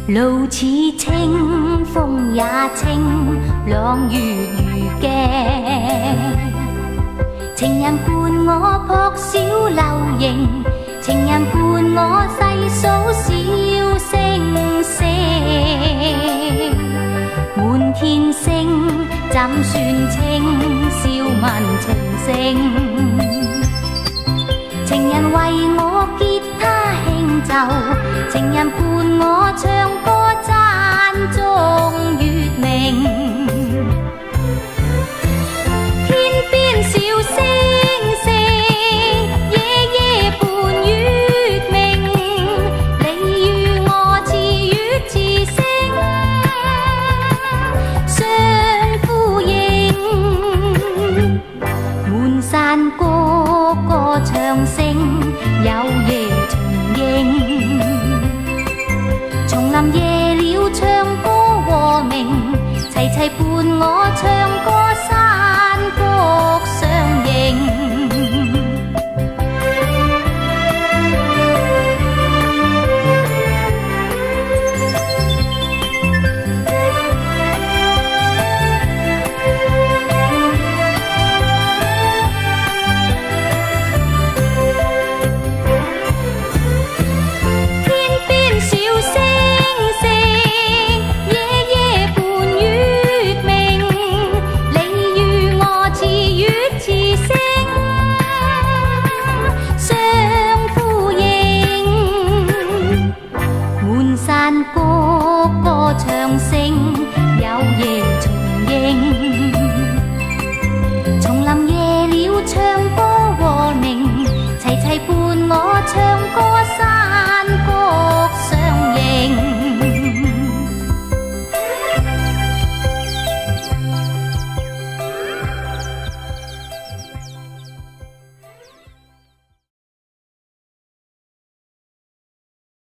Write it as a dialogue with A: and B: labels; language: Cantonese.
A: 路似清，風也清，朗月如鏡。情人伴我撲小流螢，情人伴我細數小星星。滿天星怎算清？笑問情聖。情人為我結他輕奏，情人伴我唱歌讚頌月明。天邊小星星，夜夜伴月明。你與我似月似星，相呼應。滿山歌歌唱聲，有夜重映。叢林夜了唱歌和鳴，齊齊伴我唱歌，山谷相迎。山歌歌唱聲，有夜重映。